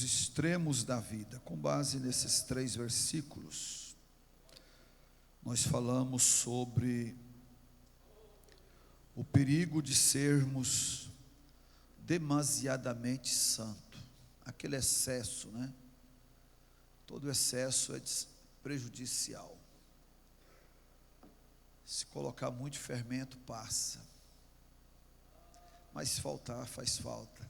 extremos da vida. Com base nesses 3 versículos, nós falamos sobre o perigo de sermos demasiadamente santo, aquele excesso, né? Todo excesso é prejudicial. Se colocar muito fermento, passa, mas se faltar, faz falta.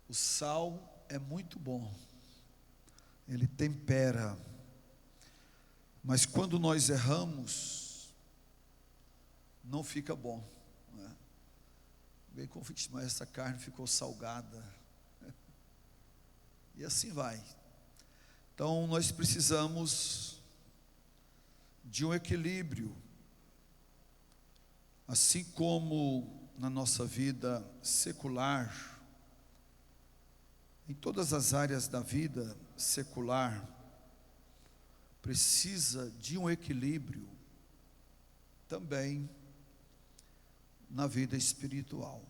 O sal é muito bom, ele tempera, mas quando nós erramos, não fica bom, né? Bem convicto, mas essa carne ficou salgada, e assim vai. Então nós precisamos de um equilíbrio, assim como na nossa vida secular, em todas as áreas da vida secular, precisa de um equilíbrio também na vida espiritual.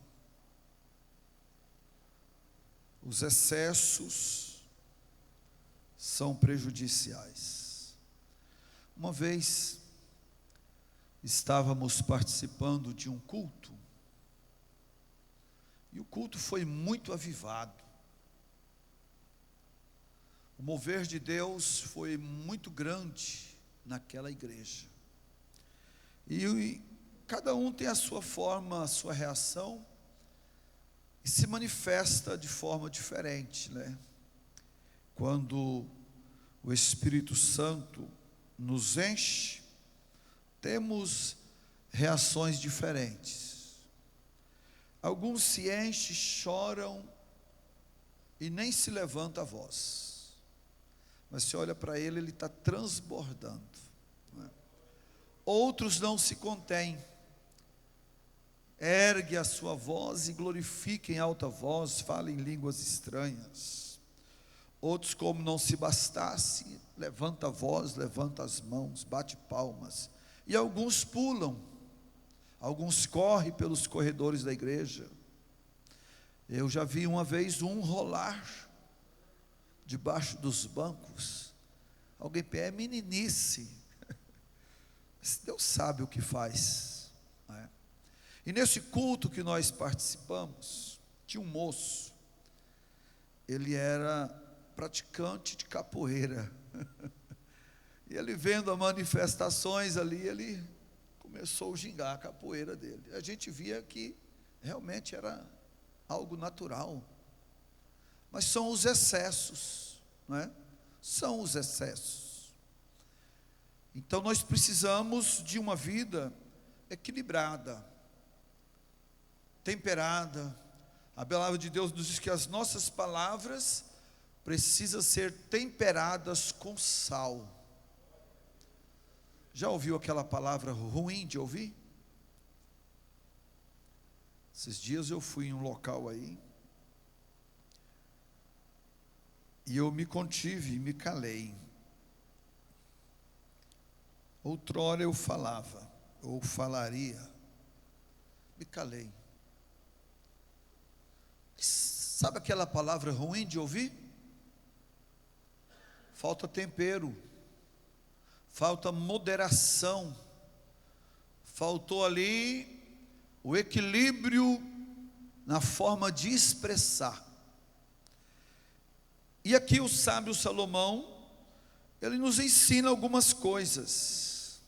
Os excessos são prejudiciais. Uma vez estávamos participando de um culto, e o culto foi muito avivado. O mover de Deus foi muito grande naquela igreja. E cada um tem a sua forma, a sua reação, e se manifesta de forma diferente, né? Quando o Espírito Santo nos enche, temos reações diferentes. Alguns se enchem, choram e nem se levanta a voz. Mas se olha para ele, ele está transbordando, né? Outros não se contêm, ergue a sua voz e glorifica em alta voz, fala em línguas estranhas. Outros, como não se bastasse, levanta a voz, levanta as mãos, bate palmas. E alguns pulam, alguns correm pelos corredores da igreja. Eu já vi uma vez um rolar debaixo dos bancos. Alguém é meninice, mas Deus sabe o que faz, né? E nesse culto que nós participamos, tinha um moço, ele era praticante de capoeira, e ele vendo as manifestações ali, ele começou a gingar a capoeira dele. A gente via que realmente era algo natural, mas são os excessos, não é? São os excessos. Então nós precisamos de uma vida equilibrada, temperada. A palavra de Deus nos diz que as nossas palavras precisam ser temperadas com sal. Já ouviu aquela palavra ruim de ouvir? Esses dias eu fui em um local aí, e eu me contive, me calei. Outrora eu falava, ou falaria, me calei. Sabe aquela palavra ruim de ouvir? Falta tempero, falta moderação, faltou ali o equilíbrio na forma de expressar. E aqui o sábio Salomão, ele nos ensina algumas coisas,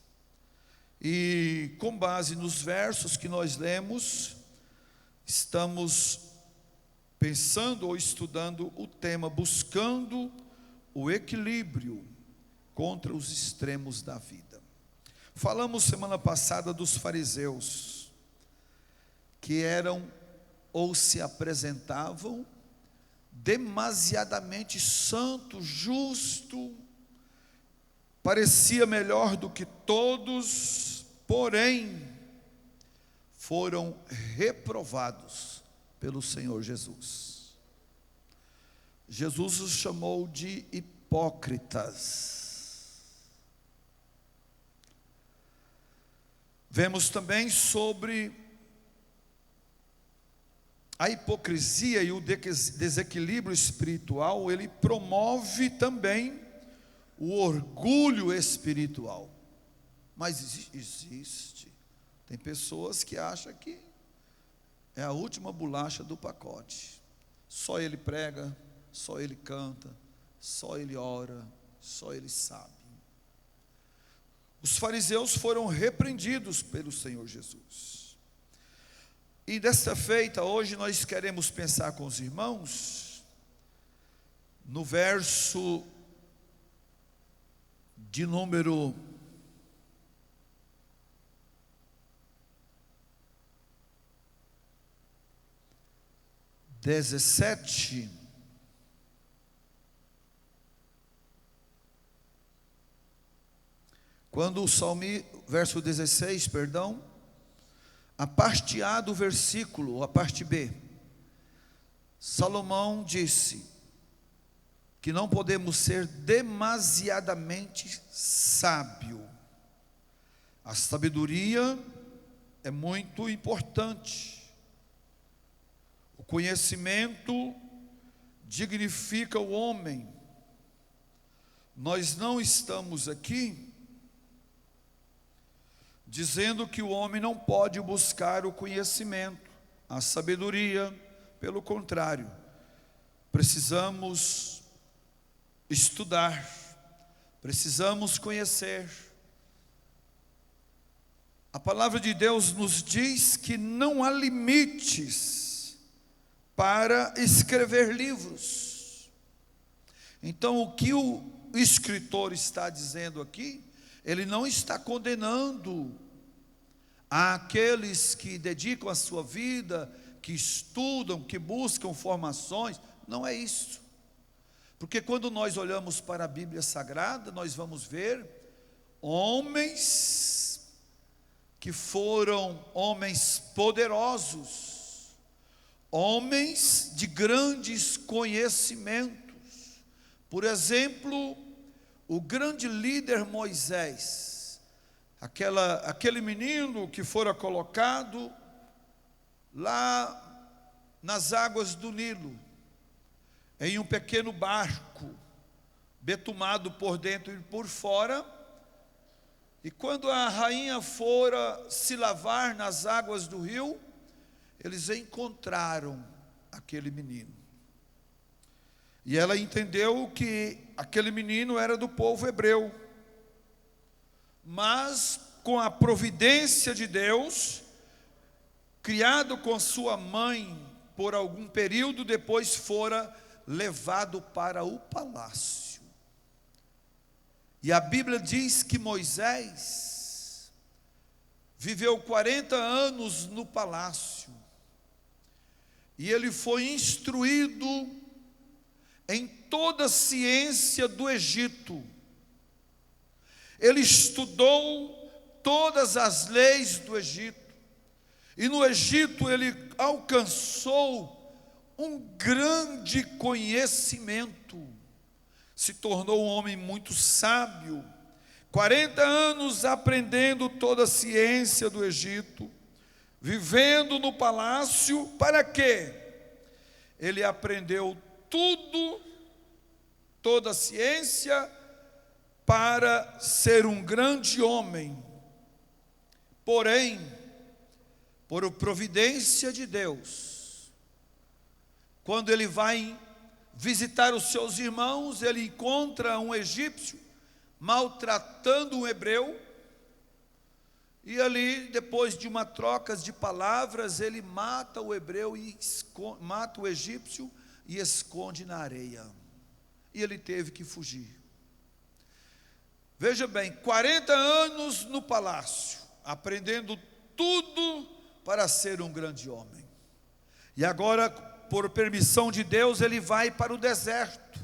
e com base nos versos que nós lemos, estamos pensando ou estudando o tema, buscando o equilíbrio contra os extremos da vida. Falamos semana passada dos fariseus, que eram ou se apresentavam demasiadamente santo, justo, parecia melhor do que todos, porém foram reprovados pelo Senhor Jesus. Jesus os chamou de hipócritas. Vemos também sobre a hipocrisia e o desequilíbrio espiritual, ele promove também o orgulho espiritual. Mas existe. Tem pessoas que acham que é a última bolacha do pacote. Só ele prega, só ele canta, só ele ora, só ele sabe. Os fariseus foram repreendidos pelo Senhor Jesus. E desta feita, hoje nós queremos pensar com os irmãos no verso de número 17, quando o verso 16, perdão, a parte A do versículo, a parte B, Salomão disse que não podemos ser demasiadamente sábio. A sabedoria é muito importante. O conhecimento dignifica o homem. Nós não estamos aqui dizendo que o homem não pode buscar o conhecimento, a sabedoria. Pelo contrário, precisamos estudar, precisamos conhecer. A palavra de Deus nos diz que não há limites para escrever livros. Então, o que o escritor está dizendo aqui, ele não está condenando àqueles que dedicam a sua vida, que estudam, que buscam formações. Não é isso. Porque quando nós olhamos para a Bíblia Sagrada, nós vamos ver homens que foram homens poderosos, homens de grandes conhecimentos. Por exemplo, o grande líder Moisés, aquele menino que fora colocado lá nas águas do Nilo, em um pequeno barco, betumado por dentro e por fora, e quando a rainha fora se lavar nas águas do rio, eles encontraram aquele menino. E ela entendeu que aquele menino era do povo hebreu. Mas, com a providência de Deus, criado com sua mãe por algum período, depois fora levado para o palácio. E a Bíblia diz que Moisés viveu 40 anos no palácio. E ele foi instruído em toda a ciência do Egito. Ele estudou todas as leis do Egito. E no Egito ele alcançou um grande conhecimento. Se tornou um homem muito sábio. 40 anos aprendendo toda a ciência do Egito. Vivendo no palácio. Para quê? Ele aprendeu tudo, toda a ciência, para ser um grande homem. Porém, por providência de Deus, quando ele vai visitar os seus irmãos, ele encontra um egípcio maltratando um hebreu, e ali, depois de uma troca de palavras, ele mata o hebreu e mata o egípcio e esconde na areia. E ele teve que fugir. Veja bem, 40 anos no palácio, aprendendo tudo para ser um grande homem. E agora, por permissão de Deus, ele vai para o deserto.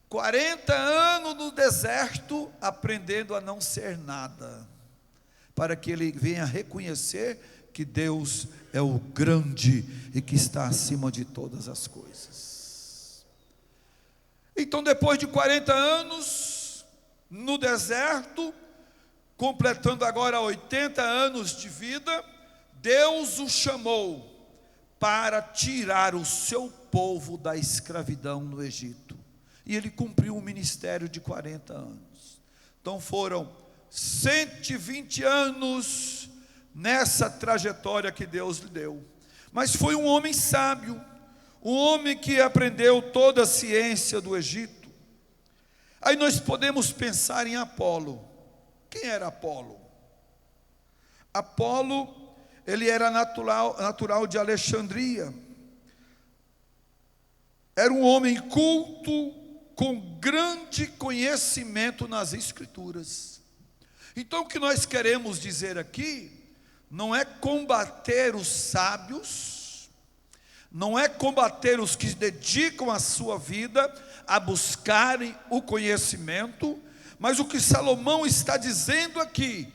40 anos no deserto, aprendendo a não ser nada, para que ele venha reconhecer que Deus é o grande e que está acima de todas as coisas. Então, depois de 40 anos no deserto, completando agora 80 anos de vida, Deus o chamou para tirar o seu povo da escravidão no Egito. E ele cumpriu um ministério de 40 anos. Então foram 120 anos nessa trajetória que Deus lhe deu. Mas foi um homem sábio, um homem que aprendeu toda a ciência do Egito. Aí nós podemos pensar em Apolo. Quem era Apolo? Apolo, ele era natural de Alexandria. Era um homem culto, com grande conhecimento nas Escrituras. Então o que nós queremos dizer aqui, não é combater os sábios, não é combater os que dedicam a sua vida a buscarem o conhecimento, mas o que Salomão está dizendo aqui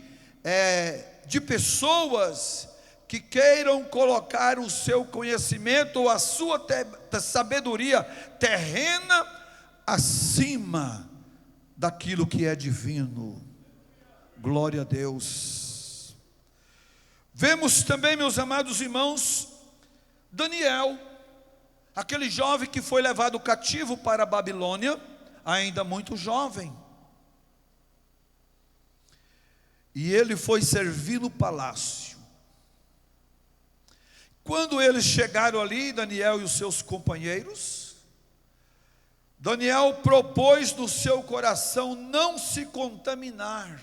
é de pessoas que queiram colocar o seu conhecimento ou a sua sabedoria terrena acima daquilo que é divino. Glória a Deus. Vemos também, meus amados irmãos, Daniel, aquele jovem que foi levado cativo para a Babilônia, ainda muito jovem. E ele foi servir no palácio. Quando eles chegaram ali, Daniel e os seus companheiros, Daniel propôs no seu coração não se contaminar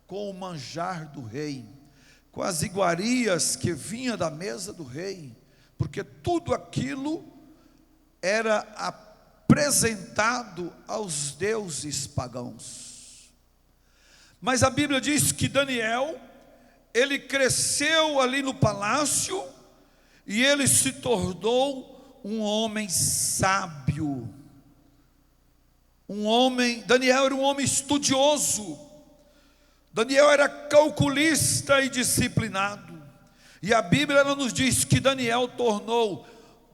com o manjar do rei, com as iguarias que vinha da mesa do rei, porque tudo aquilo era apresentado aos deuses pagãos. Mas a Bíblia diz que Daniel, ele cresceu ali no palácio, e ele se tornou um homem sábio. Daniel era um homem estudioso. Daniel era calculista e disciplinado. E a Bíblia ela nos diz que Daniel tornou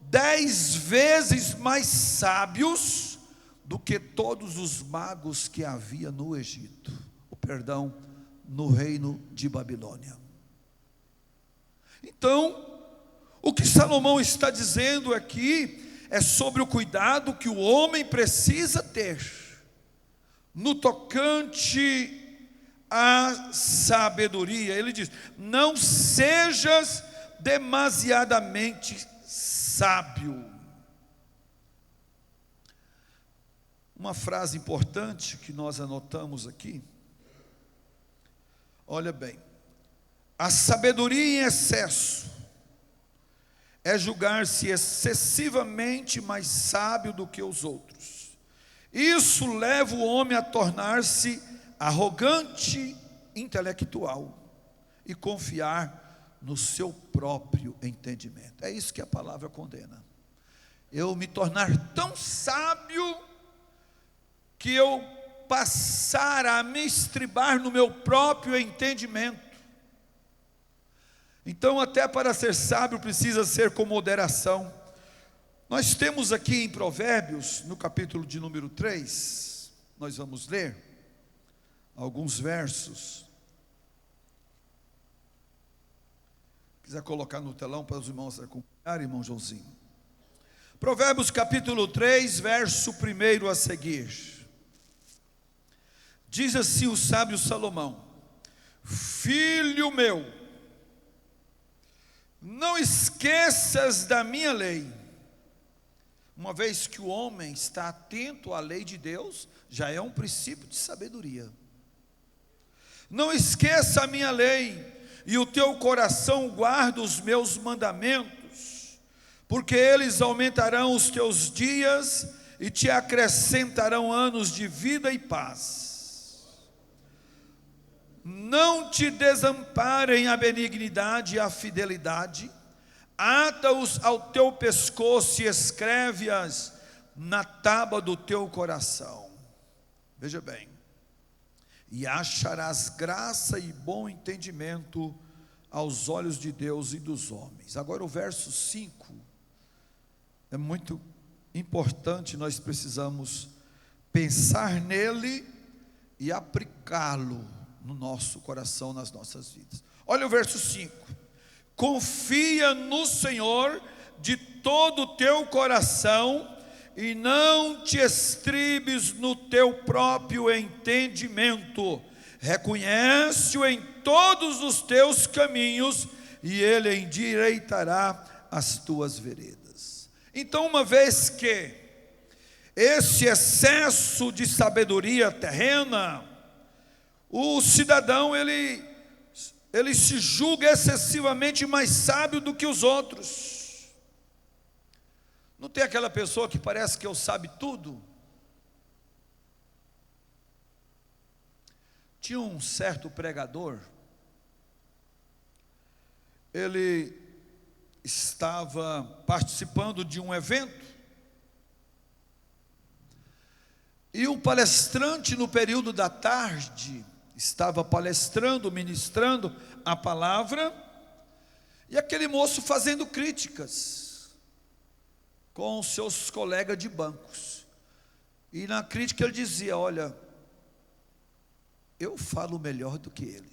10 vezes mais sábios do que todos os magos que havia no Egito. No reino de Babilônia. Então, o que Salomão está dizendo aqui é sobre o cuidado que o homem precisa ter no tocante à sabedoria. Ele diz: não sejas demasiadamente sábio. Uma frase importante que nós anotamos aqui. Olha bem, a sabedoria em excesso é julgar-se excessivamente mais sábio do que os outros. Isso leva o homem a tornar-se arrogante, intelectual e confiar no seu próprio entendimento. É isso que a palavra condena. Eu me tornar tão sábio que eu passar a me estribar no meu próprio entendimento. Então, até para ser sábio precisa ser com moderação. Nós temos aqui em Provérbios, no capítulo de número 3, nós vamos ler alguns versos. Quiser colocar no telão para os irmãos acompanharem, irmão Joãozinho. Provérbios capítulo 3, verso 1 a seguir. Diz assim o sábio Salomão: filho meu, não esqueças da minha lei. Uma vez que o homem está atento à lei de Deus, já é um princípio de sabedoria. Não esqueça a minha lei, e o teu coração guarda os meus mandamentos, porque eles aumentarão os teus dias e te acrescentarão anos de vida e paz. Não te desamparem a benignidade e a fidelidade, ata-os ao teu pescoço e escreve-as na tábua do teu coração. Veja bem, e acharás graça e bom entendimento aos olhos de Deus e dos homens. Agora o verso 5 é muito importante, nós precisamos pensar nele e aplicá-lo no nosso coração, nas nossas vidas. Olha o verso 5: confia no Senhor de todo o teu coração, e não te estribes no teu próprio entendimento. Reconhece-o em todos os teus caminhos, e ele endireitará as tuas veredas. Então, uma vez que esse excesso de sabedoria terrena, o cidadão ele se julga excessivamente mais sábio do que os outros. Não tem aquela pessoa que parece que eu sabe tudo? Tinha um certo pregador, ele estava participando de um evento, e o palestrante, no período da tarde, estava palestrando, ministrando a palavra, e aquele moço fazendo críticas com os seus colegas de bancos. E na crítica ele dizia: olha, eu falo melhor do que ele,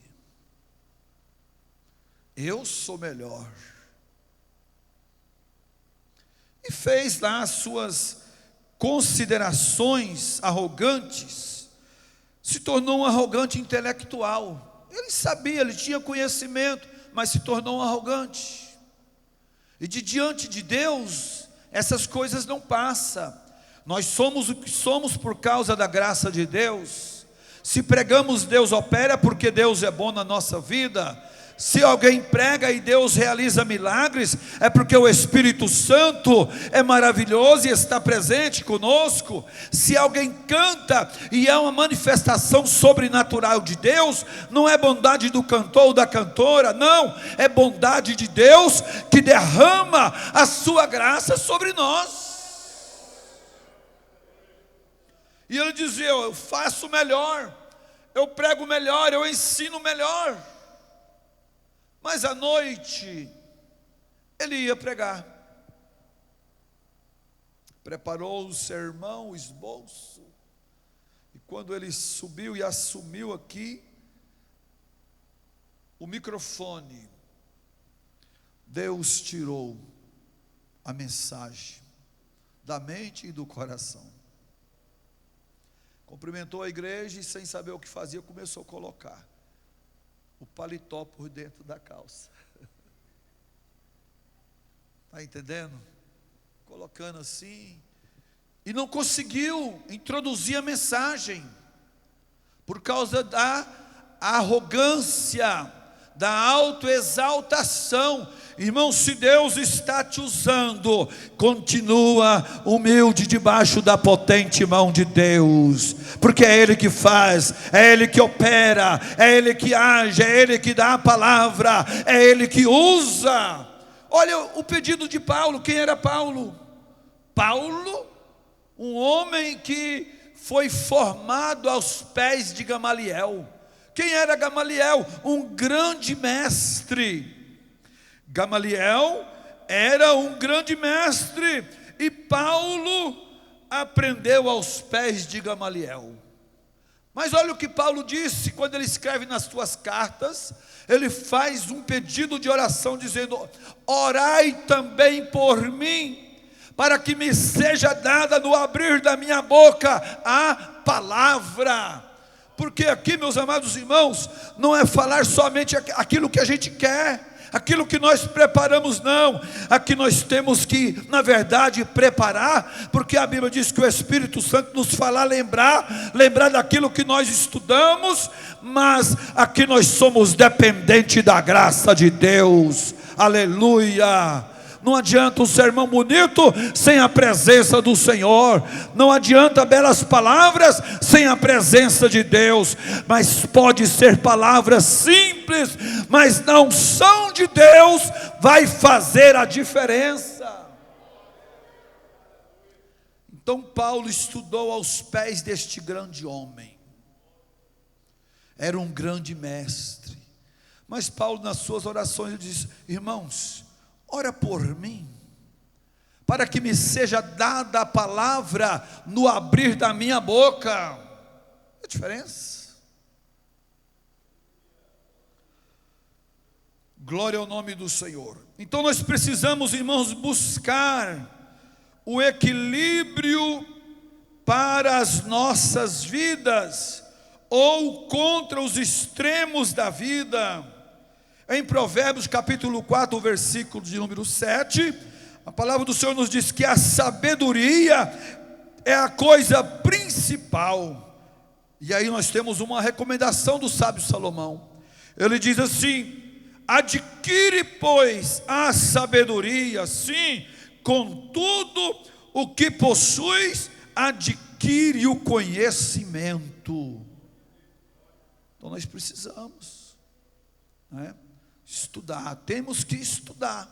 eu sou melhor. E fez lá as suas considerações arrogantes, se tornou um arrogante intelectual. Ele sabia, ele tinha conhecimento, mas se tornou um arrogante. E diante de Deus, essas coisas não passam. Nós somos o que somos por causa da graça de Deus. Se pregamos, Deus opera, porque Deus é bom na nossa vida. Se alguém prega e Deus realiza milagres, é porque o Espírito Santo é maravilhoso e está presente conosco. Se alguém canta e é uma manifestação sobrenatural de Deus, não é bondade do cantor ou da cantora, não, é bondade de Deus que derrama a sua graça sobre nós. E ele dizia: eu faço melhor, eu prego melhor, eu ensino melhor. Mas à noite, ele ia pregar. Preparou o sermão, o esboço. E quando ele subiu e assumiu aqui o microfone, Deus tirou a mensagem da mente e do coração. Cumprimentou a igreja e, sem saber o que fazia, começou a colocar o paletó por dentro da calça. Está entendendo? Colocando assim. E não conseguiu introduzir a mensagem, por causa da arrogância, da autoexaltação. Irmão, se Deus está te usando, continua humilde debaixo da potente mão de Deus, porque é Ele que faz, é Ele que opera, é Ele que age, é Ele que dá a palavra, é Ele que usa. Olha o pedido de Paulo. Quem era Paulo? Paulo, um homem que foi formado aos pés de Gamaliel. Quem era Gamaliel? Um grande mestre. Gamaliel era um grande mestre, e Paulo aprendeu aos pés de Gamaliel. Mas olha o que Paulo disse quando ele escreve nas suas cartas. Ele faz um pedido de oração dizendo: orai também por mim, para que me seja dada no abrir da minha boca a palavra. Porque aqui, meus amados irmãos, não é falar somente aquilo que a gente quer, aquilo que nós preparamos, não. Aqui nós temos que, na verdade, preparar, porque a Bíblia diz que o Espírito Santo nos fará lembrar daquilo que nós estudamos, mas aqui nós somos dependentes da graça de Deus. Aleluia! Não adianta um sermão bonito sem a presença do Senhor. Não adianta belas palavras sem a presença de Deus. Mas pode ser palavras simples, mas não são de Deus, vai fazer a diferença. Então Paulo estudou aos pés deste grande homem. Era um grande mestre. Mas Paulo, nas suas orações, ele diz: irmãos, ora por mim, para que me seja dada a palavra no abrir da minha boca. É a diferença. Glória ao nome do Senhor. Então nós precisamos, irmãos, buscar o equilíbrio para as nossas vidas, ou contra os extremos da vida. Em Provérbios capítulo 4, versículo de número 7, a palavra do Senhor nos diz que a sabedoria é a coisa principal. E aí nós temos uma recomendação do sábio Salomão. Ele diz assim: adquire, pois, a sabedoria, sim, com tudo o que possuis, adquire o conhecimento. Então nós precisamos, né, estudar, temos que estudar.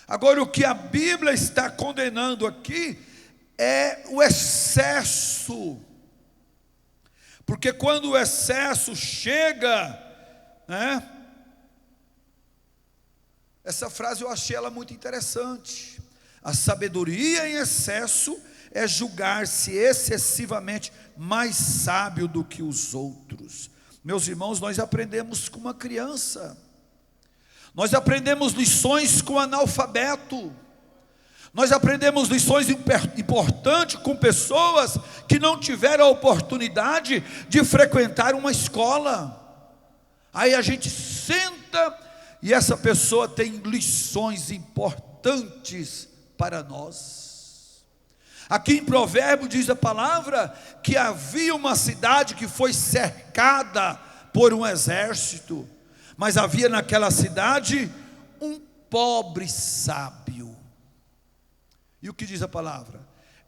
Agora, o que a Bíblia está condenando aqui é o excesso, porque quando o excesso chega, né, essa frase eu achei ela muito interessante. A sabedoria em excesso é julgar-se excessivamente mais sábio do que os outros. Meus irmãos, nós aprendemos com uma criança, nós aprendemos lições com analfabeto, nós aprendemos lições importantes com pessoas que não tiveram a oportunidade de frequentar uma escola. Aí a gente senta e essa pessoa tem lições importantes para nós. Aqui em Provérbios diz a palavra que havia uma cidade que foi cercada por um exército, mas havia naquela cidade um pobre sábio. E o que diz a palavra?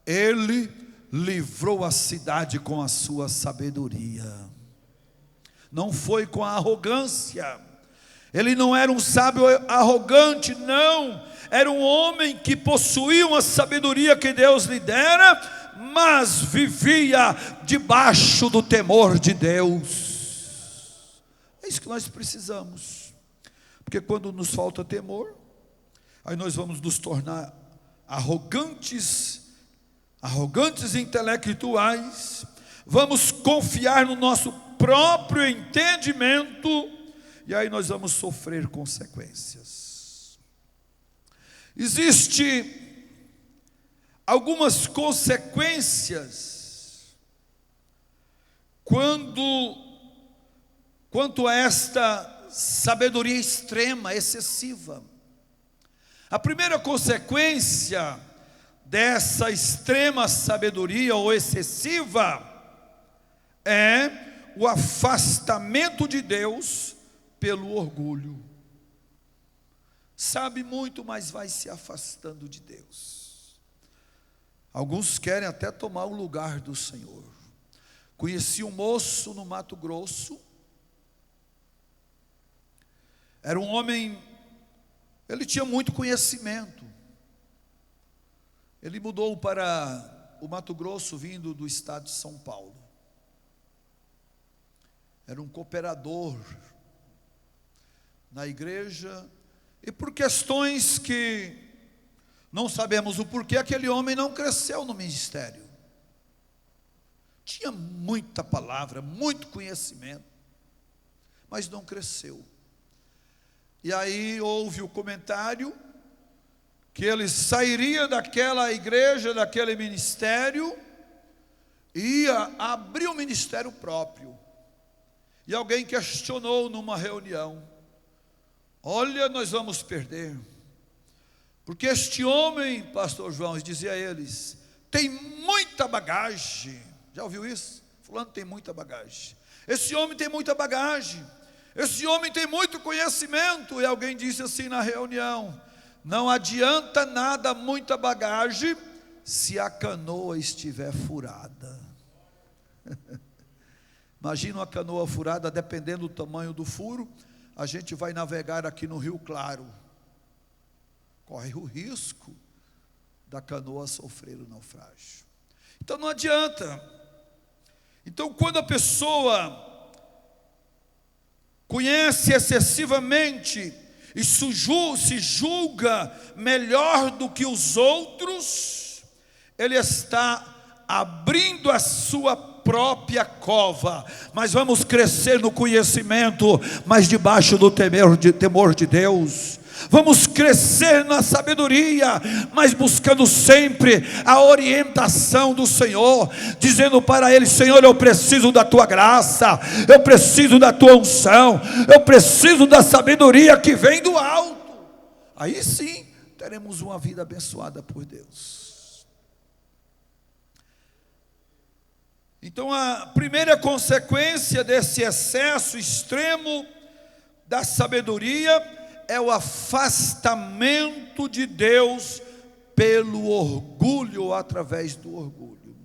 Ele livrou a cidade com a sua sabedoria. Não foi com a arrogância. Ele não era um sábio arrogante, não. Era um homem que possuía uma sabedoria que Deus lhe dera, mas vivia debaixo do temor de Deus. É isso que nós precisamos. Porque quando nos falta temor, aí nós vamos nos tornar arrogantes intelectuais, vamos confiar no nosso próprio entendimento, e aí nós vamos sofrer consequências. Existem algumas consequências quanto a esta sabedoria extrema, excessiva. A primeira consequência dessa extrema sabedoria ou excessiva é o afastamento de Deus pelo orgulho. Sabe muito, mas vai se afastando de Deus. Alguns querem até tomar o lugar do Senhor. Conheci um moço no Mato Grosso. Era um homem, ele tinha muito conhecimento. Ele mudou para o Mato Grosso, vindo do estado de São Paulo. Era um cooperador na igreja, e por questões que não sabemos o porquê, aquele homem não cresceu no ministério. Tinha muita palavra, muito conhecimento, mas não cresceu. E aí houve o comentário que ele sairia daquela igreja, daquele ministério, e ia abrir um ministério próprio. E alguém questionou numa reunião: olha, nós vamos perder, porque este homem, pastor João, dizia a eles, tem muita bagagem. Já ouviu isso? Fulano tem muita bagagem. Esse homem tem muita bagagem. Esse homem tem muito conhecimento. E alguém disse assim na reunião: não adianta nada muita bagagem se a canoa estiver furada. Imagina uma canoa furada, dependendo do tamanho do furo, a gente vai navegar aqui no Rio Claro, corre o risco da canoa sofrer o naufrágio. Então não adianta. Então quando a pessoa conhece excessivamente e se julga melhor do que os outros, ele está abrindo a sua própria cova, mas vamos crescer no conhecimento, mas debaixo do temor de Deus. Vamos crescer na sabedoria, mas buscando sempre a orientação do Senhor, dizendo para Ele: Senhor, eu preciso da Tua graça, eu preciso da Tua unção, eu preciso da sabedoria que vem do alto. Aí sim, teremos uma vida abençoada por Deus. Então a primeira consequência desse excesso extremo da sabedoria é o afastamento de Deus pelo orgulho, ou através do orgulho.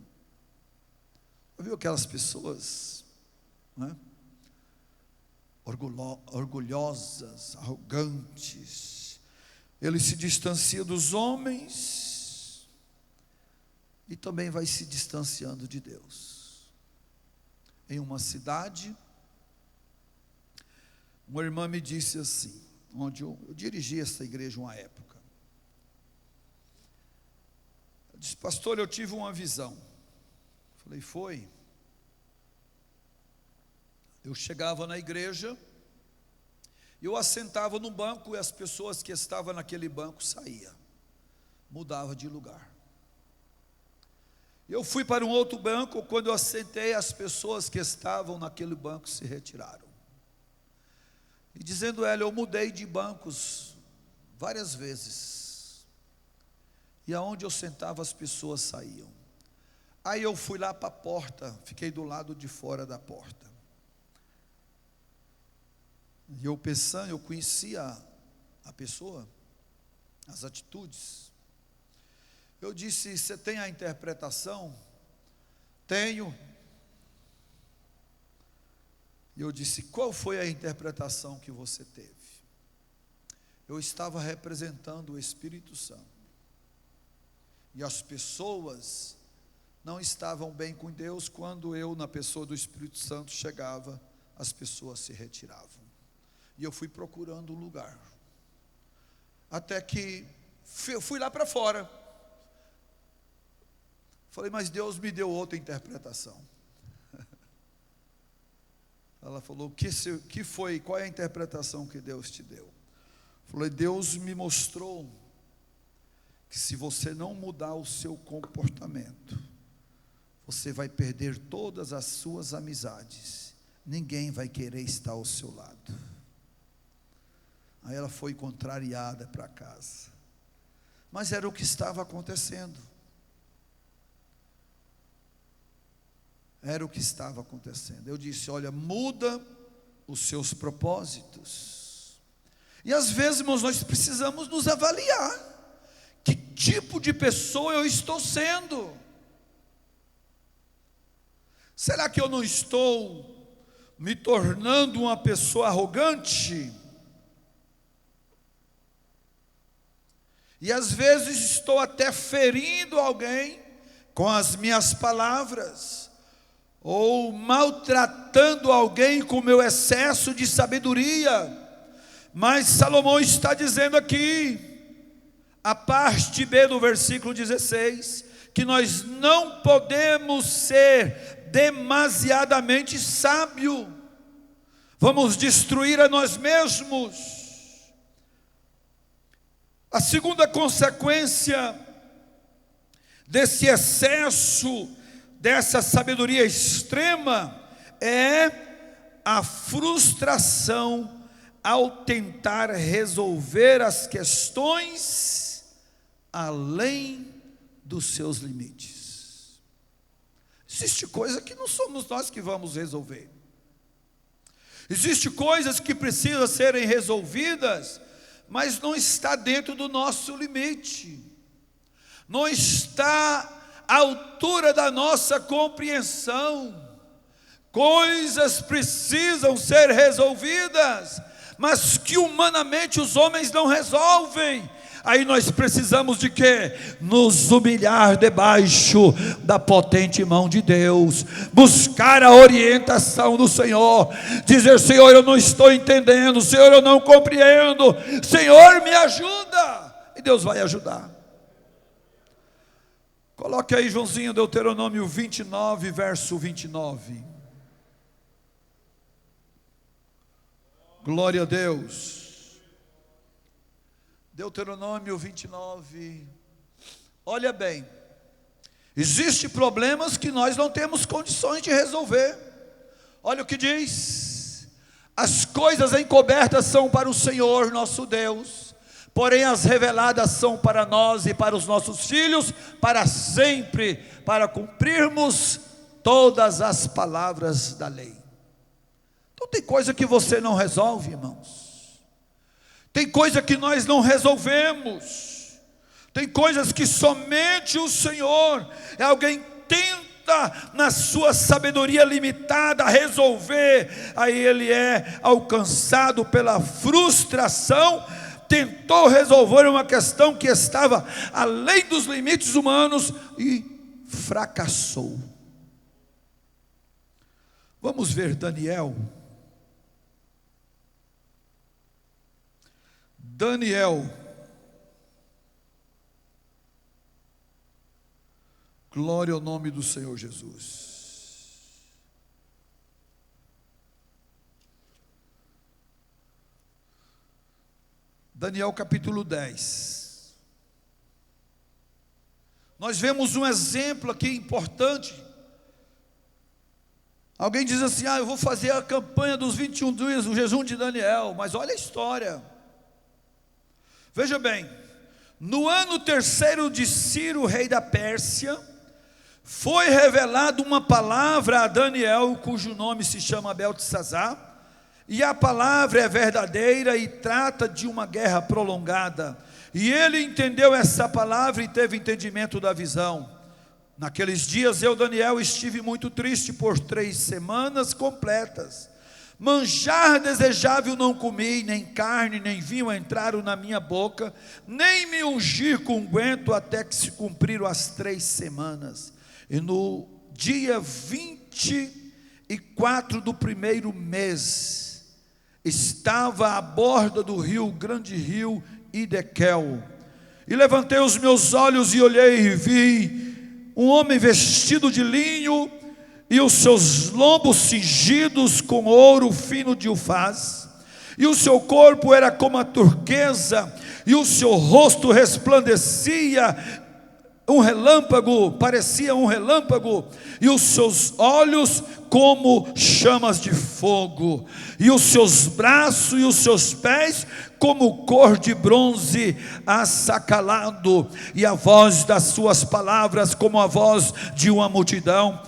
Viu aquelas pessoas, né? Orgulhosas, arrogantes, ele se distancia dos homens e também vai se distanciando de Deus. Em uma cidade, uma irmã me disse assim, onde eu dirigi essa igreja uma época. Ela disse: pastor, eu tive uma visão. Falei: foi? Eu chegava na igreja, eu assentava no banco e as pessoas que estavam naquele banco saíam, mudava de lugar. Eu fui para um outro banco, quando eu assentei, as pessoas que estavam naquele banco se retiraram. E dizendo ela, eu mudei de bancos várias vezes, e aonde eu sentava as pessoas saíam. Aí eu fui lá para a porta, fiquei do lado de fora da porta. E eu pensando, eu conhecia a pessoa, as atitudes. Eu disse: você tem a interpretação? Tenho. E eu disse: qual foi a interpretação que você teve? Eu estava representando o Espírito Santo. E as pessoas não estavam bem com Deus. Quando eu, na pessoa do Espírito Santo, chegava, as pessoas se retiravam. E eu fui procurando um lugar. Até que eu fui lá para fora. Falei: mas Deus me deu outra interpretação. Ela falou: que foi? Qual é a interpretação que Deus te deu? Falei: Deus me mostrou que se você não mudar o seu comportamento, você vai perder todas as suas amizades. Ninguém vai querer estar ao seu lado. Aí ela foi contrariada para casa. Mas era o que estava acontecendo. Era o que estava acontecendo. Eu disse: olha, muda os seus propósitos. E às vezes, irmãos, nós precisamos nos avaliar. Que tipo de pessoa eu estou sendo? Será que eu não estou me tornando uma pessoa arrogante? E às vezes estou até ferindo alguém com as minhas palavras, ou maltratando alguém com o meu excesso de sabedoria. Mas Salomão está dizendo aqui, a parte B do versículo 16, que nós não podemos ser demasiadamente sábio. Vamos destruir a nós mesmos. A segunda consequência desse excesso, dessa sabedoria extrema, é a frustração ao tentar resolver as questões além dos seus limites. Existe coisa que não somos nós que vamos resolver. Existe coisas que precisam serem resolvidas, mas não está dentro do nosso limite. Não está à altura da nossa compreensão. Coisas precisam ser resolvidas, mas que humanamente os homens não resolvem. Aí nós precisamos de quê? Nos humilhar debaixo da potente mão de Deus, buscar a orientação do Senhor, dizer: Senhor, eu não estou entendendo, Senhor, eu não compreendo, Senhor, me ajuda. E Deus vai ajudar. Coloque aí, Joãozinho, Deuteronômio 29, verso 29. Glória a Deus. Deuteronômio 29. Olha bem, existem problemas que nós não temos condições de resolver. Olha o que diz: as coisas encobertas são para o Senhor nosso Deus, porém as reveladas são para nós e para os nossos filhos, para sempre, para cumprirmos todas as palavras da lei. Então tem coisa que você não resolve, irmãos. Tem coisa que nós não resolvemos. Tem coisas que somente o Senhor, alguém tenta na sua sabedoria limitada resolver, aí ele é alcançado pela frustração, tentou resolver uma questão que estava além dos limites humanos e fracassou. Vamos ver Daniel. Glória ao nome do Senhor Jesus. Daniel capítulo 10. Nós vemos um exemplo aqui importante. Alguém diz assim: eu vou fazer a campanha dos 21 dias, o jejum de Daniel. Mas olha a história. Veja bem, no ano terceiro de Ciro, rei da Pérsia, foi revelada uma palavra a Daniel, cujo nome se chama Beltesazar, e a palavra é verdadeira e trata de uma guerra prolongada. E ele entendeu essa palavra e teve entendimento da visão. Naqueles dias eu, Daniel, estive muito triste por 3 semanas completas. Manjar desejável não comi, nem carne, nem vinho entraram na minha boca, nem me ungir com unguento, até que se cumpriram as 3 semanas. E no dia 24 do primeiro mês, estava à borda do rio, grande rio Idequel. E levantei os meus olhos e olhei e vi um homem vestido de linho, e os seus lombos cingidos com ouro fino de ufaz, e o seu corpo era como a turquesa, e o seu rosto resplandecia um relâmpago, parecia um relâmpago, e os seus olhos como chamas de fogo, e os seus braços e os seus pés como cor de bronze assacalado, e a voz das suas palavras como a voz de uma multidão.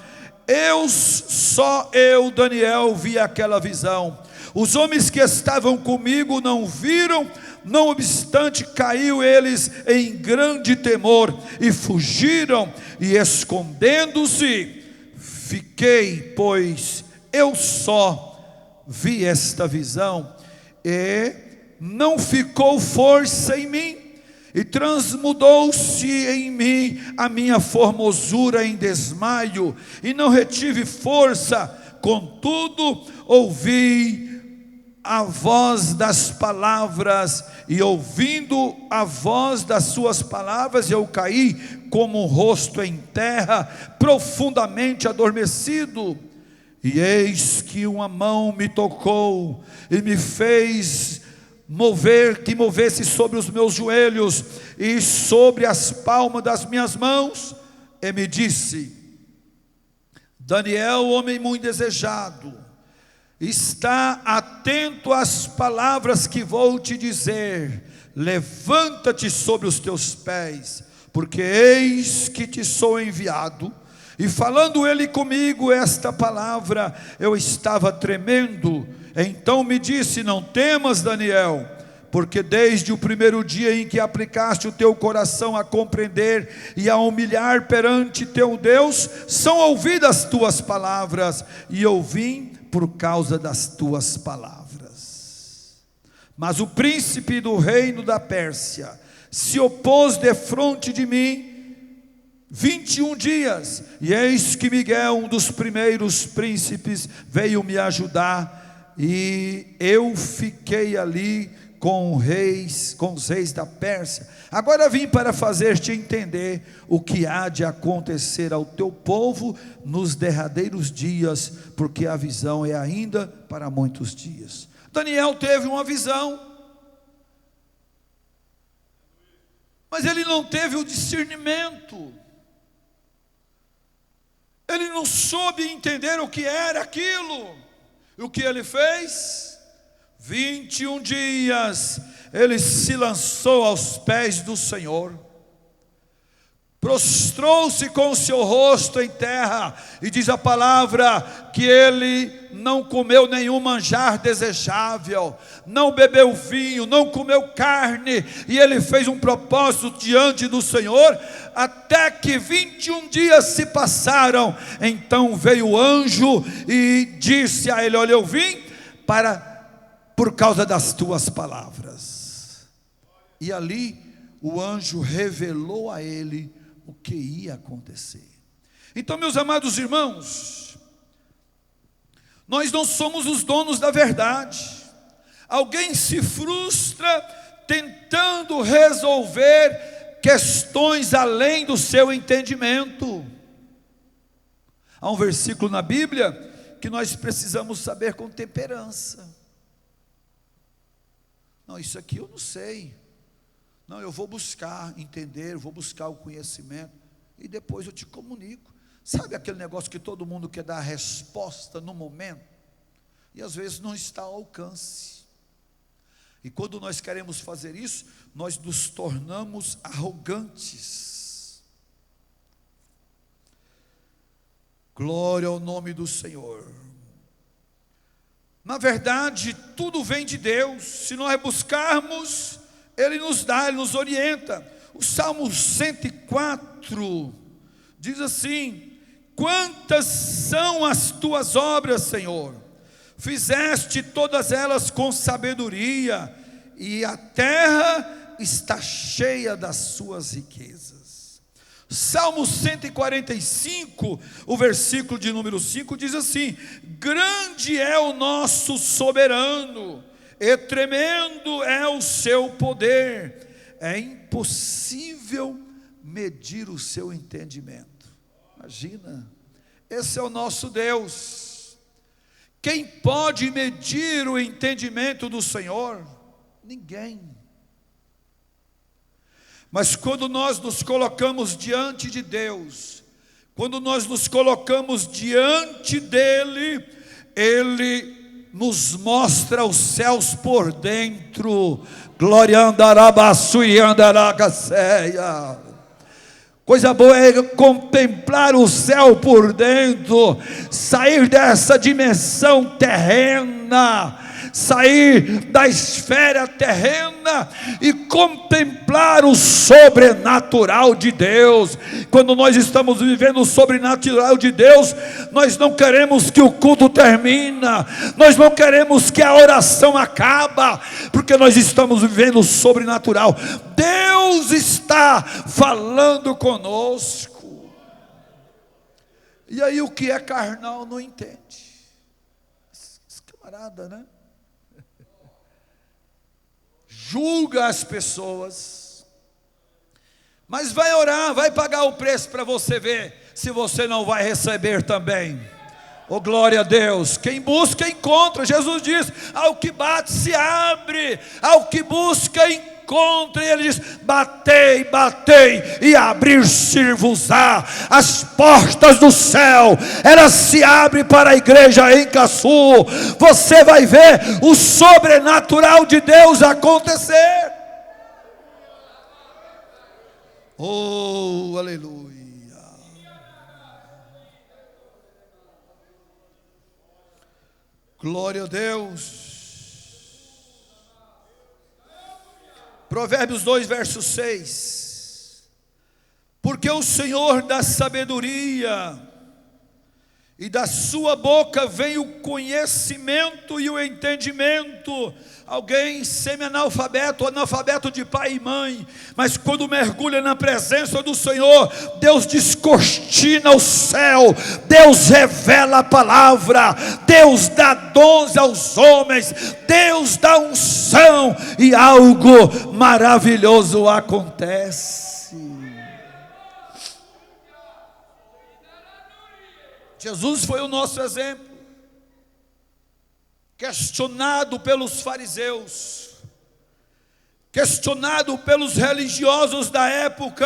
Só eu, Daniel, vi aquela visão. Os homens que estavam comigo não viram, não obstante caiu eles em grande temor, e fugiram, e escondendo-se, fiquei, pois eu só vi esta visão, e não ficou força em mim, e transmudou-se em mim a minha formosura em desmaio, e não retive força, contudo ouvi a voz das palavras, e ouvindo a voz das suas palavras, eu caí como um rosto em terra, profundamente adormecido. E eis que uma mão me tocou, e me fez que movesse sobre os meus joelhos, e sobre as palmas das minhas mãos, e me disse: Daniel, homem muito desejado, está atento às palavras que vou te dizer. Levanta-te sobre os teus pés, porque eis que te sou enviado. E falando ele comigo esta palavra, eu estava tremendo. Então me disse: não temas, Daniel, porque desde o primeiro dia em que aplicaste o teu coração a compreender e a humilhar perante teu Deus, são ouvidas tuas palavras, e eu vim por causa das tuas palavras. Mas o príncipe do reino da Pérsia se opôs defronte de mim 21 dias, e eis que Miguel, um dos primeiros príncipes, veio me ajudar, e eu fiquei ali com os reis da Pérsia. Agora vim para fazer-te entender o que há de acontecer ao teu povo nos derradeiros dias, porque a visão é ainda para muitos dias. Daniel teve uma visão, mas ele não teve o discernimento, ele não soube entender o que era aquilo. E o que ele fez? 21 dias ele se lançou aos pés do Senhor, prostrou-se com o seu rosto em terra, e diz a palavra que ele não comeu nenhum manjar desejável, não bebeu vinho, não comeu carne, e ele fez um propósito diante do Senhor, até que 21 dias se passaram. Então veio o anjo e disse a ele: olha, eu vim por causa das tuas palavras. E ali o anjo revelou a ele o que ia acontecer. Então, meus amados irmãos, nós não somos os donos da verdade. Alguém se frustra tentando resolver questões além do seu entendimento. Há um versículo na Bíblia que nós precisamos saber com temperança. Não, isso aqui eu não sei. Não, eu vou buscar entender, vou buscar o conhecimento e depois eu te comunico. Sabe aquele negócio que todo mundo quer dar a resposta no momento? E às vezes não está ao alcance. E quando nós queremos fazer isso, nós nos tornamos arrogantes. Glória ao nome do Senhor. Na verdade, tudo vem de Deus. Se nós buscarmos, Ele nos dá, Ele nos orienta. O Salmo 104 diz assim: quantas são as tuas obras, Senhor? Fizeste todas elas com sabedoria, e a terra está cheia das suas riquezas. Salmo 145, o versículo de número 5 diz assim: grande é o nosso soberano, e tremendo é o seu poder, é impossível medir o seu entendimento. Imagina, esse é o nosso Deus. Quem pode medir o entendimento do Senhor? Ninguém. Mas quando nós nos colocamos diante de Deus, quando nós nos colocamos diante dEle, Ele nos mostra os céus por dentro. Glória andarabaçu e andaragaceia. Coisa boa é contemplar o céu por dentro, sair dessa dimensão terrena, sair da esfera terrena e contemplar o sobrenatural de Deus. Quando nós estamos vivendo o sobrenatural de Deus, nós não queremos que o culto termine, nós não queremos que a oração acabe, porque nós estamos vivendo o sobrenatural. Deus está falando conosco. E aí o que é carnal não entende. Esse camarada, né? Julga as pessoas, mas vai orar, vai pagar o preço para você ver se você não vai receber também. Oh, glória a Deus. Quem busca encontra. Jesus diz: ao que bate se abre, ao que busca encontra. E ele diz: batei, batei, e abrir-se-vos-á. As portas do céu, elas se abrem para a igreja em Caçu. Você vai ver o sobrenatural de Deus acontecer. Oh, aleluia. Glória a Deus. Provérbios 2, verso 6. Porque o Senhor dá sabedoria, e da sua boca vem o conhecimento e o entendimento. Alguém semi-analfabeto, analfabeto de pai e mãe, mas quando mergulha na presença do Senhor, Deus descortina o céu, Deus revela a palavra, Deus dá dons aos homens, Deus dá unção, e algo maravilhoso acontece. Jesus foi o nosso exemplo. Questionado pelos fariseus, questionado pelos religiosos da época,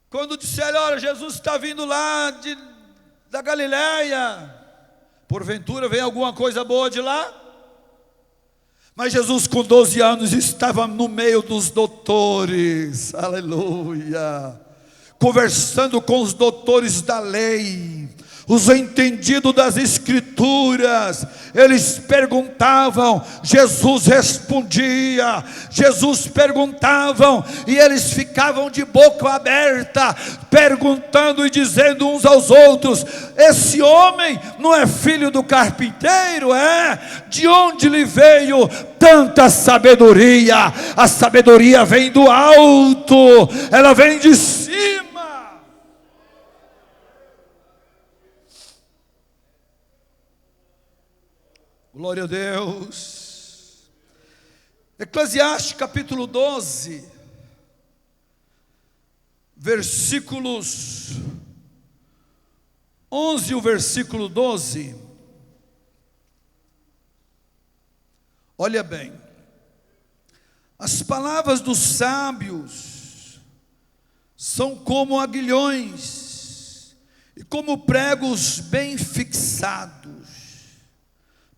quando disseram: olha, Jesus está vindo lá da Galileia, porventura vem alguma coisa boa de lá? Mas Jesus com 12 anos estava no meio dos doutores, aleluia, conversando com os doutores da lei, os entendidos das escrituras. Eles perguntavam, Jesus respondia, Jesus perguntavam, e eles ficavam de boca aberta, perguntando e dizendo uns aos outros: esse homem não é filho do carpinteiro? De onde lhe veio tanta sabedoria? A sabedoria vem do alto, ela vem de cima. Glória a Deus. Eclesiastes capítulo 12, versículos 11 e o versículo 12. Olha bem: as palavras dos sábios são como aguilhões e como pregos bem fixados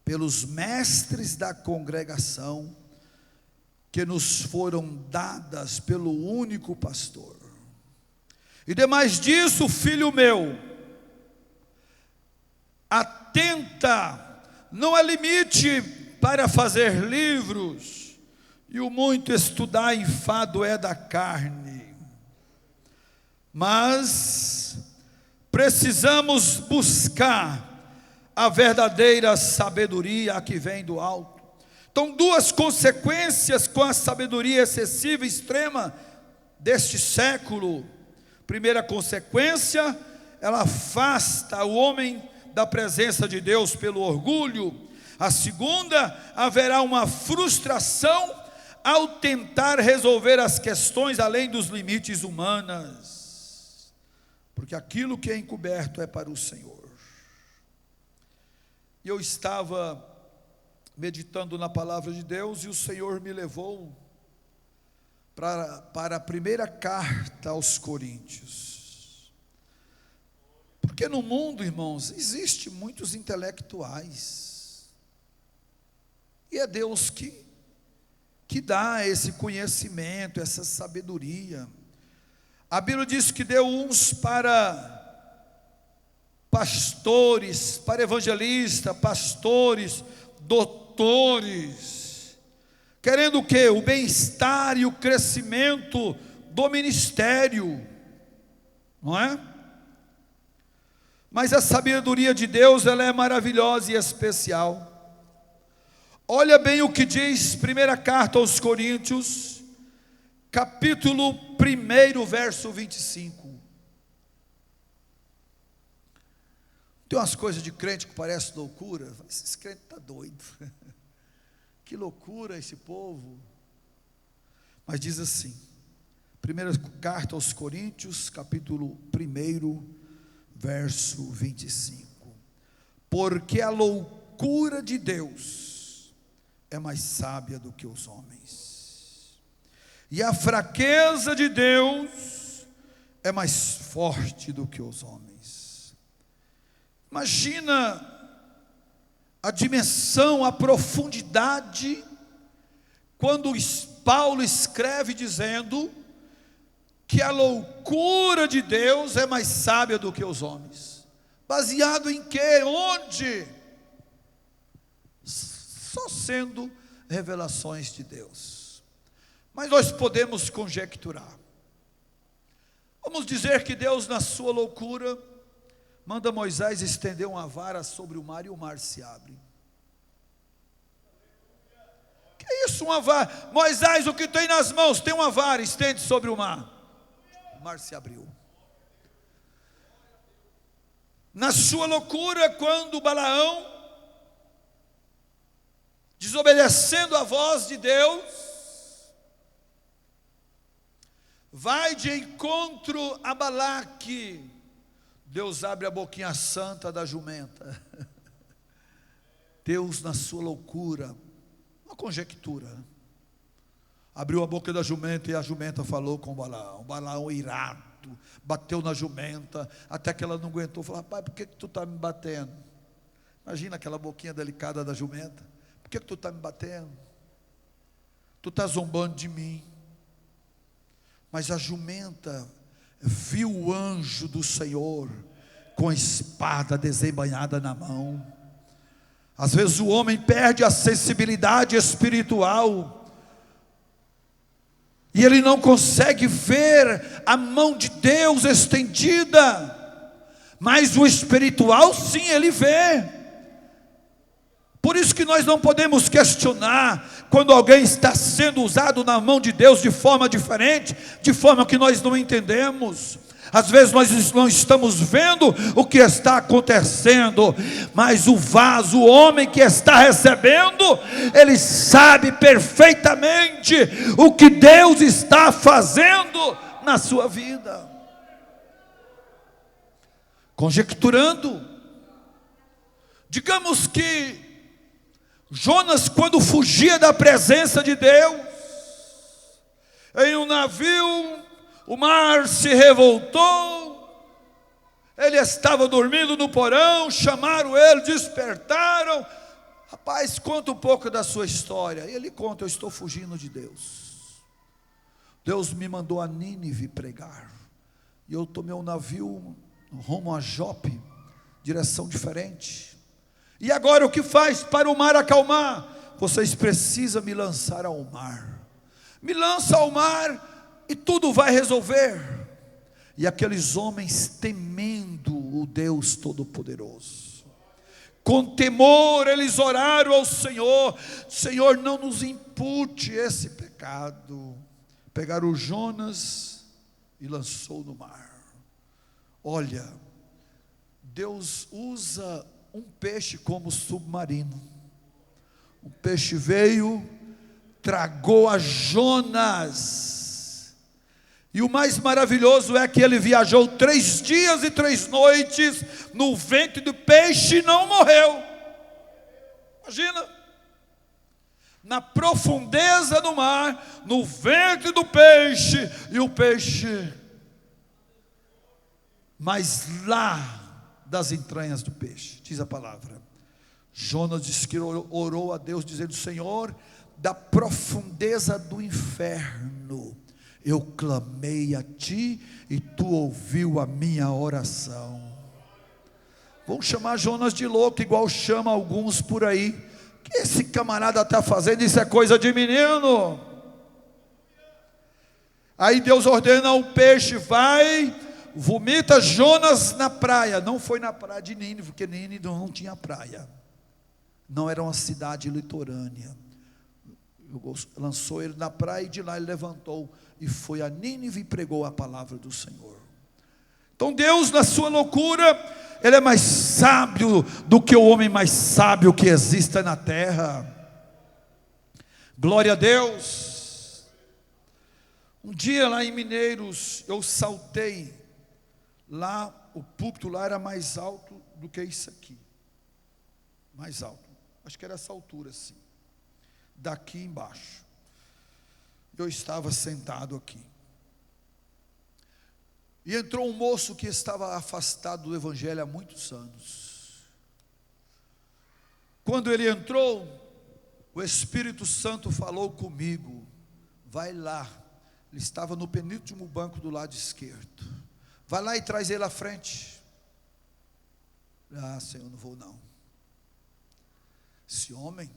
pelos mestres da congregação, que nos foram dadas pelo único pastor. E demais disso, filho meu, atenta, não há limite para fazer livros, e o muito estudar enfado é da carne. Mas precisamos buscar a verdadeira sabedoria, a que vem do alto. Então, duas consequências com a sabedoria excessiva e extrema deste século. Primeira consequência, ela afasta o homem da presença de Deus pelo orgulho. A segunda, haverá uma frustração ao tentar resolver as questões além dos limites humanos, porque aquilo que é encoberto é para o Senhor. E eu estava meditando na palavra de Deus, e o Senhor me levou para a primeira carta aos Coríntios. Porque no mundo, irmãos, existe muitos intelectuais, e é Deus que dá esse conhecimento, essa sabedoria. A Bíblia diz que deu uns para pastores, para evangelistas, pastores, doutores, querendo o quê? O bem-estar e o crescimento do ministério, não é? Mas a sabedoria de Deus, ela é maravilhosa e especial. Olha bem o que diz primeira carta aos Coríntios, capítulo 1, verso 25. Tem umas coisas de crente que parece loucura. Esse crente está doido. Que loucura esse povo. Mas diz assim, primeira carta aos Coríntios, capítulo 1, verso 25. Porque a loucura de Deus é mais sábia do que os homens, e a fraqueza de Deus é mais forte do que os homens. Imagina a dimensão, a profundidade, quando Paulo escreve dizendo que a loucura de Deus é mais sábia do que os homens. Baseado em quê? Onde? Só sendo revelações de Deus. Mas nós podemos conjecturar. Vamos dizer que Deus, na sua loucura, manda Moisés estender uma vara sobre o mar e o mar se abre. Que é isso, uma vara? Moisés, o que tem nas mãos? Tem uma vara, estende sobre o mar. O mar se abriu. Na sua loucura, quando Balaão, desobedecendo a voz de Deus, vai de encontro a Balaque, Deus abre a boquinha santa da jumenta. Deus, na sua loucura, uma conjectura, abriu a boca da jumenta e a jumenta falou com Balaão. Balaão irado, bateu na jumenta, até que ela não aguentou, falou: rapaz, por que tu está me batendo? Imagina aquela boquinha delicada da jumenta. Por que tu está me batendo? Tu está zombando de mim. Mas a jumenta viu o anjo do Senhor com a espada desembainhada na mão. Às vezes o homem perde a sensibilidade espiritual e ele não consegue ver a mão de Deus estendida, mas o espiritual sim ele vê. Por isso que nós não podemos questionar quando alguém está sendo usado na mão de Deus de forma diferente, de forma que nós não entendemos. Às vezes nós não estamos vendo o que está acontecendo, mas o vaso, o homem que está recebendo, ele sabe perfeitamente o que Deus está fazendo na sua vida. Conjecturando, digamos que Jonas, quando fugia da presença de Deus, em um navio, o mar se revoltou, ele estava dormindo no porão, chamaram ele, despertaram. Rapaz, conta um pouco da sua história. E ele conta: eu estou fugindo de Deus. Deus me mandou a Nínive pregar, e eu tomei um navio rumo a Jope, direção diferente. E agora o que faz para o mar acalmar? Vocês precisam me lançar ao mar. Me lança ao mar e tudo vai resolver. E aqueles homens, temendo o Deus Todo-Poderoso, com temor eles oraram ao Senhor: Senhor, não nos impute esse pecado. Pegaram Jonas e lançou no mar. Olha, Deus usa um peixe como submarino. O peixe veio, tragou a Jonas. E o mais maravilhoso é que ele viajou 3 dias e 3 noites no ventre do peixe e não morreu. Imagina, na profundeza do mar, no ventre do peixe, e o peixe, mas lá das entranhas do peixe, diz a palavra, Jonas disse que orou a Deus dizendo: Senhor, da profundeza do inferno eu clamei a ti e tu ouviu a minha oração. Vão chamar Jonas de louco, igual chama alguns por aí. O que esse camarada está fazendo? Isso é coisa de menino. Aí Deus ordena ao peixe: vai, vomita Jonas na praia. Não foi na praia de Nínive, porque Nínive não tinha praia, não era uma cidade litorânea. Lançou ele na praia e de lá ele levantou e foi a Nínive e pregou a palavra do Senhor. Então Deus, na sua loucura, Ele é mais sábio do que o homem mais sábio que exista na terra. Glória a Deus. Um dia lá em Mineiros, eu saltei. Lá, o púlpito lá era mais alto do que isso aqui. Mais alto. Acho que era essa altura assim. Daqui embaixo. Eu estava sentado aqui. E entrou um moço que estava afastado do evangelho há muitos anos. Quando ele entrou, o Espírito Santo falou comigo: vai lá. Ele estava no penúltimo banco do lado esquerdo. Vai lá e traz ele à frente. Ah, Senhor, não vou não. Esse homem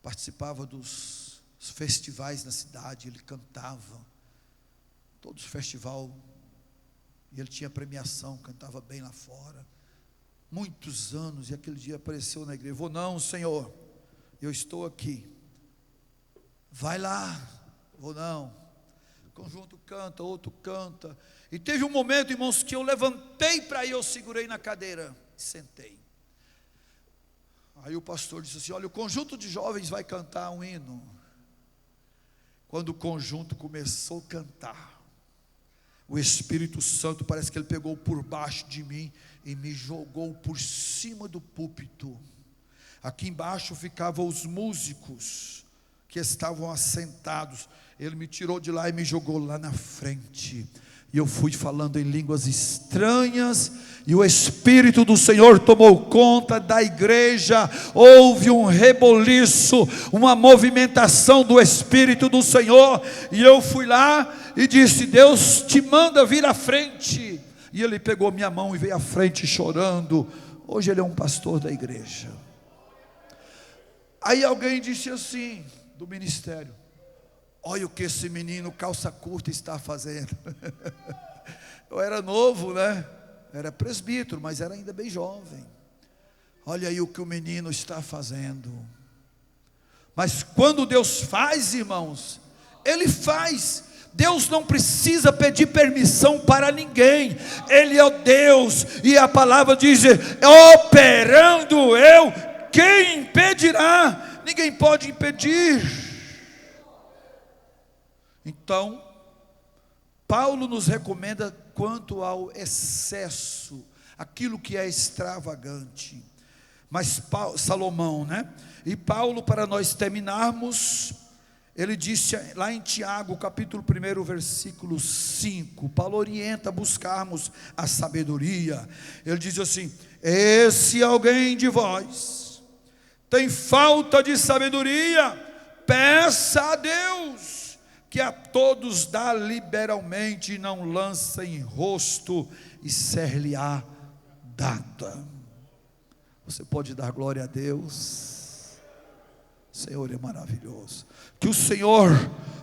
participava dos festivais na cidade, ele cantava, todos os festivais, E ele tinha premiação, cantava bem lá fora. Muitos anos, e aquele dia apareceu na igreja. Vou não, Senhor, eu estou aqui. Vai lá. Vou não. O conjunto canta, outro canta. E teve um momento, irmãos, que eu levantei para ir, eu segurei na cadeira e sentei. Aí o pastor disse assim: olha, o conjunto de jovens vai cantar um hino. Quando o conjunto começou a cantar, o Espírito Santo parece que ele pegou por baixo de mim e me jogou por cima do púlpito. Aqui embaixo ficavam os músicos que estavam assentados. Ele me tirou de lá e me jogou lá na frente. E eu fui falando em línguas estranhas, e o Espírito do Senhor tomou conta da igreja. Houve um reboliço, uma movimentação do Espírito do Senhor, e eu fui lá e disse: Deus te manda vir à frente. E ele pegou minha mão e veio à frente chorando. Hoje ele é um pastor da igreja. Aí alguém disse assim, do ministério: olha o que esse menino calça curta está fazendo. Eu era novo, né? Era presbítero, mas era ainda bem jovem. Olha aí o que o menino está fazendo. Mas quando Deus faz, irmãos, Ele faz. Deus não precisa pedir permissão para ninguém. Ele é o Deus, e a palavra diz: operando eu, quem impedirá? Ninguém pode impedir. Então, Paulo nos recomenda quanto ao excesso, aquilo que é extravagante. Mas Salomão, né? E Paulo, para nós terminarmos, ele disse lá em Tiago, capítulo 1, versículo 5, Paulo orienta a buscarmos a sabedoria. Ele diz assim: se alguém de vós tem falta de sabedoria, peça a Deus, que a todos dá liberalmente, e não lança em rosto, e ser-lhe-á dada. Você pode dar glória a Deus? O Senhor é maravilhoso. Que o Senhor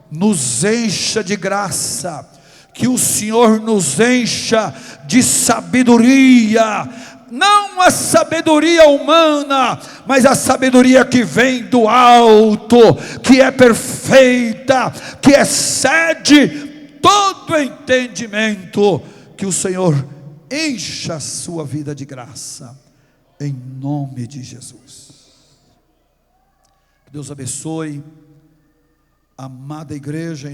nos encha de graça, que o Senhor nos encha de sabedoria, não a sabedoria humana, mas a sabedoria que vem do alto, que é perfeita, que excede todo entendimento. Que o Senhor encha a sua vida de graça, em nome de Jesus. Que Deus abençoe, amada igreja.